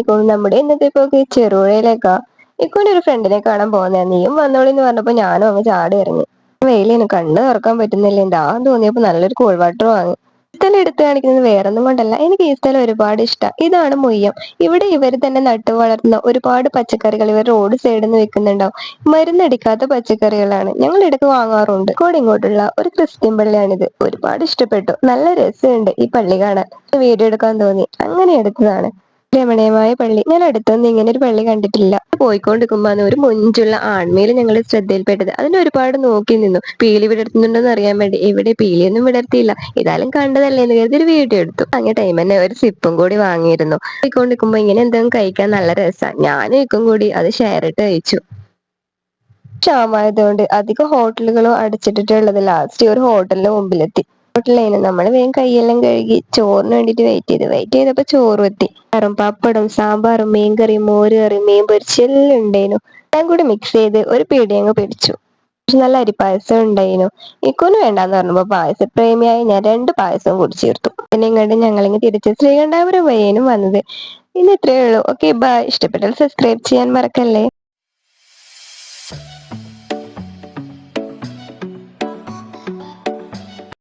അസ്സലാമലൈക്കും. നമ്മുടെ ഇന്നത്തെ പോക്ക് ചെറുപുഴയിലേക്കാ. ഇക്കൂന്റെ ഒരു ഫ്രണ്ടിനെ കാണാൻ പോകുന്നേ. നീയും വന്നോളിന്ന് പറഞ്ഞപ്പോ ഞാനും അങ്ങ് ചാടി ഇറങ്ങി. വെയിലിന് കണ്ണ് തുറക്കാൻ പറ്റുന്നില്ല. ദാഹം തോന്നിയപ്പോ നല്ലൊരു കൂൾ വാട്ടർ വാങ്ങി. ഈ സ്ഥലം എടുത്തു കാണിക്കുന്നത് വേറൊന്നും കൊണ്ടല്ല. എനിക്ക് ഈ സ്ഥലം ഒരുപാട് ഇഷ്ടം. ഇതാണ് മുയ്യം. ഇവിടെ ഇവർ തന്നെ നട്ടു വളർത്തുന്ന ഒരുപാട് പച്ചക്കറികൾ ഇവർ റോഡ് സൈഡിൽ നിന്ന് വെക്കുന്നുണ്ടാവും. മരുന്നടിക്കാത്ത പച്ചക്കറികളാണ്. ഞങ്ങൾ ഇടയ്ക്ക് വാങ്ങാറുണ്ട്. ഇങ്ങോട്ടുള്ള ഒരു ക്രിസ്ത്യൻ പള്ളിയാണിത്. ഒരുപാട് ഇഷ്ടപ്പെട്ടു. നല്ല രസമുണ്ട് ഈ പള്ളി കാണാൻ. വീഡിയോ എടുക്കാൻ തോന്നി. അങ്ങനെ എടുത്തതാണ്. രമണീയമായ പള്ളി. ഞാൻ അടുത്തൊന്നും ഇങ്ങനെ ഒരു പള്ളി കണ്ടിട്ടില്ല. പോയിക്കൊണ്ടിരിക്കുമ്പോഴാണ് ഒരു മൊഞ്ചുള്ള ആൺമേല് ഞങ്ങൾ ശ്രദ്ധയിൽപ്പെട്ടത്. അതിനെ ഒരുപാട് നോക്കി നിന്നു. പീലി വിടർത്തുന്നുണ്ടോന്ന് അറിയാൻ വേണ്ടി. ഇവിടെ പീലിയൊന്നും വിടർത്തിയില്ല. ഏതായാലും കണ്ടതല്ലേ എന്ന് കരുതി ഒരു വീഡിയോ എടുത്തു. അങ്ങനെ ടൈം തന്നെ ഒരു സിപ്പും കൂടി വാങ്ങിയിരുന്നു. പോയിക്കൊണ്ടിരിക്കുമ്പോ ഇങ്ങനെ എന്തെങ്കിലും കഴിക്കാൻ നല്ല രസമാണ്. ഞാനും ഇക്കും കൂടി അത് ഷെയർ ഇട്ട് കഴിച്ചു. ക്ഷാമമായതുകൊണ്ട് അധികം ഹോട്ടലുകളും അടച്ചിട്ടിട്ടുള്ളത്. ലാസ്റ്റ് ഒരു ഹോട്ടലിന്റെ മുമ്പിലെത്തി. ഹോട്ടലിൽ നമ്മൾ വേഗം കൈയെല്ലാം കഴുകി ചോറിന് വേണ്ടിട്ട് വെയിറ്റ് ചെയ്തപ്പോ ചോറും എത്തി. പപ്പടം, സാമ്പാറും, മീൻകറിയും, മോരുകറിയും, മീൻ പൊരിച്ചത് എല്ലാം ഉണ്ടായിരുന്നു. എല്ലാം കൂടി മിക്സ് ചെയ്ത് ഒരു പിടിയങ്ങ് പിടിച്ചു. നല്ല അരിപ്പായസം ഉണ്ടായിരുന്നു. ഇക്കൊന്ന് വേണ്ടാന്ന് പറഞ്ഞപ്പോ പായസപ്രേമിയായി ഞാൻ 2 പായസവും കുടിച്ചേർത്തു. പിന്നെ ഇങ്ങോട്ട് ഞങ്ങളിങ്ങ് തിരിച്ച് ശ്രീകണ്ഠാപുരം വഴിയേനും വന്നത്. ഇന്ന് ഇത്രയേ ഉള്ളൂ. Okay bye. ഇഷ്ടപ്പെട്ടാൽ സബ്സ്ക്രൈബ് ചെയ്യാൻ മറക്കല്ലേ.